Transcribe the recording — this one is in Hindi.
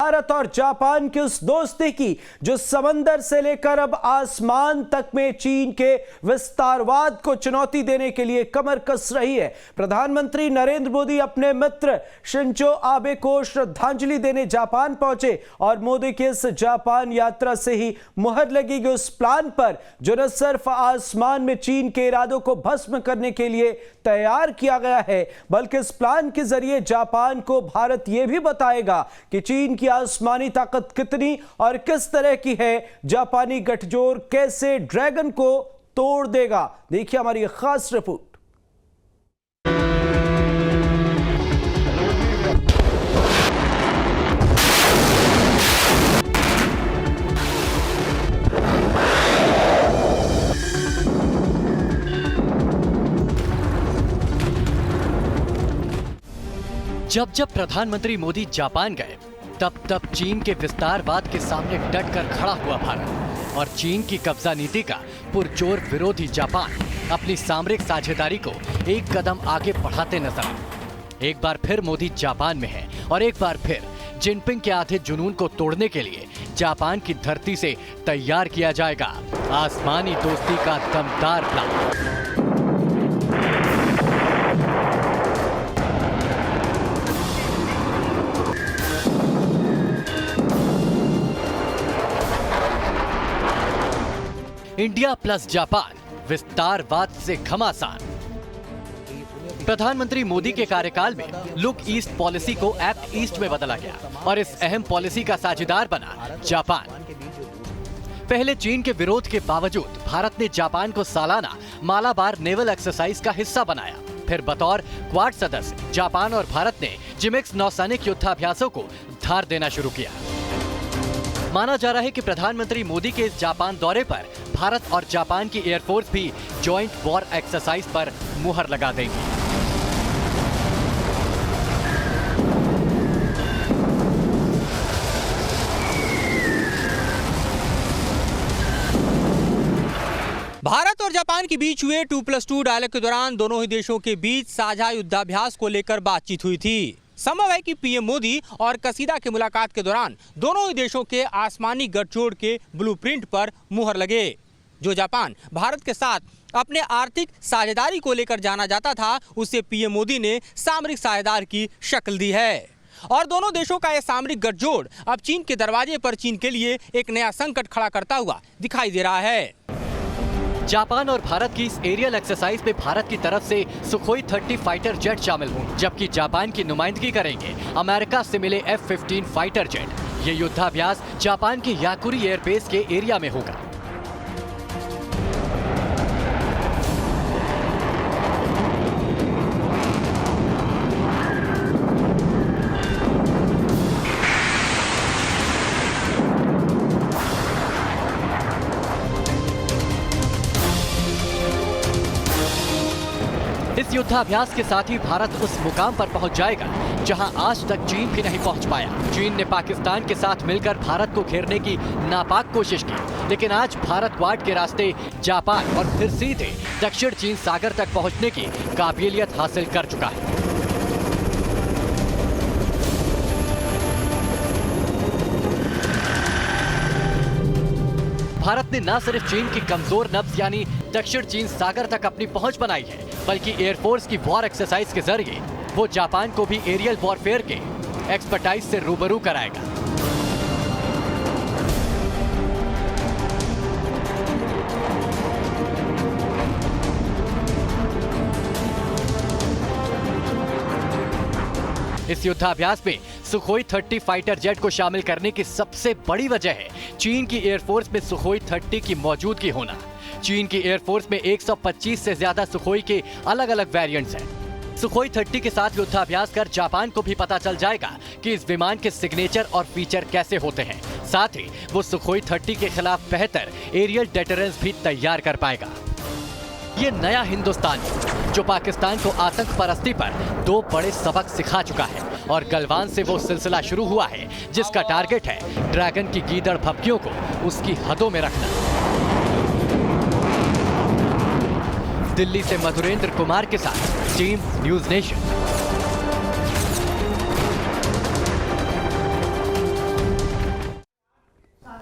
भारत और जापान की उस दोस्ती की जो समंदर से लेकर अब आसमान तक में चीन के विस्तारवाद को चुनौती देने के लिए कमर कस रही है। प्रधानमंत्री नरेंद्र मोदी अपने मित्र शिंजो आबे को श्रद्धांजलि देने जापान पहुंचे और मोदी की इस जापान यात्रा से ही मुहर लगेगी उस प्लान पर जो न सिर्फ आसमान में चीन के इरादों को भस्म करने के लिए तैयार किया गया है, बल्कि इस प्लान के जरिए जापान को भारत यह भी बताएगा कि चीन की आसमानी ताकत कितनी और किस तरह की है। जापानी गठजोड़ कैसे ड्रैगन को तोड़ देगा, देखिए हमारी खास रिपोर्ट। जब जब प्रधानमंत्री मोदी जापान गए तब चीन के विस्तारवाद के सामने डटकर खड़ा हुआ भारत और चीन की कब्जा नीति का पुरजोर विरोधी जापान अपनी सामरिक साझेदारी को एक कदम आगे बढ़ाते नजर आए। एक बार फिर मोदी जापान में है और एक बार फिर जिनपिंग के आधे जुनून को तोड़ने के लिए जापान की धरती से तैयार किया जाएगा आसमानी दोस्ती का दमदार प्लान। इंडिया प्लस जापान, विस्तारवाद से घमासान। प्रधानमंत्री मोदी के कार्यकाल में लुक ईस्ट पॉलिसी को एक्ट ईस्ट में बदला गया और इस अहम पॉलिसी का साझेदार बना जापान। पहले चीन के विरोध के बावजूद भारत ने जापान को सालाना मालाबार नेवल एक्सरसाइज का हिस्सा बनाया। फिर बतौर क्वाड सदस्य जापान और भारत ने जिमेक्स नौसैनिक युद्धाभ्यासों को धार देना शुरू किया। माना जा रहा है कि प्रधानमंत्री मोदी के इस जापान दौरे पर भारत और जापान की एयरफोर्स भी जॉइंट वॉर एक्सरसाइज पर मुहर लगा देंगी। भारत और जापान के बीच हुए 2+2 डायलॉग के दौरान दोनों ही देशों के बीच साझा युद्धाभ्यास को लेकर बातचीत हुई थी। संभव है कि पीएम मोदी और कसीदा की मुलाकात के दौरान दोनों ही देशों के आसमानी गठजोड़ के ब्लूप्रिंट पर मुहर लगे। जो जापान भारत के साथ अपने आर्थिक साझेदारी को लेकर जाना जाता था, उसे पीएम मोदी ने सामरिक साझेदार की शक्ल दी है और दोनों देशों का यह सामरिक गठजोड़ अब चीन के दरवाजे पर चीन के लिए एक नया संकट खड़ा करता हुआ दिखाई दे रहा है। जापान और भारत की इस एरियल एक्सरसाइज में भारत की तरफ से सुखोई 30 फाइटर जेट शामिल होंगे, जबकि जापान की नुमाइंदगी करेंगे अमेरिका से मिले F-15 फाइटर जेट। ये युद्धाभ्यास जापान के याकुरी एयरबेस के एरिया में होगा। इस युद्धाभ्यास के साथ ही भारत उस मुकाम पर पहुंच जाएगा जहां आज तक चीन भी नहीं पहुंच पाया। चीन ने पाकिस्तान के साथ मिलकर भारत को घेरने की नापाक कोशिश की, लेकिन आज भारत क्वाड के रास्ते जापान और फिर सीधे दक्षिण चीन सागर तक पहुंचने की काबिलियत हासिल कर चुका है। भारत ने न सिर्फ चीन की कमजोर नब्ज यानी दक्षिण चीन सागर तक अपनी पहुंच बनाई है, बल्कि एयरफोर्स की वॉर एक्सरसाइज के जरिए वो जापान को भी एरियल वॉरफेयर के एक्सपर्टाइज से रूबरू कराएगा। इस युद्धाभ्यास में सुखोई 30 फाइटर जेट को शामिल करने की सबसे बड़ी वजह है चीन की एयरफोर्स में सुखोई 30 की मौजूदगी होना। चीन की एयरफोर्स में 125 से ज्यादा सुखोई के अलग अलग वेरिएंट्स हैं। सुखोई 30 के साथ युद्धाभ्यास कर जापान को भी पता चल जाएगा कि इस विमान के सिग्नेचर और फीचर कैसे होते हैं। साथ ही वो सुखोई 30 के खिलाफ बेहतर एरियल डेटरेंस भी तैयार कर पाएगा। ये नया हिंदुस्तान जो पाकिस्तान को आतंक परस्ती पर 2 बड़े सबक सिखा चुका है और गलवान से वो सिलसिला शुरू हुआ है जिसका टारगेट है ड्रैगन की गीदड़ भपकियों को उसकी हदों में रखना। दिल्ली से मधुरेंद्र कुमार के साथ टीम न्यूज़ नेशन।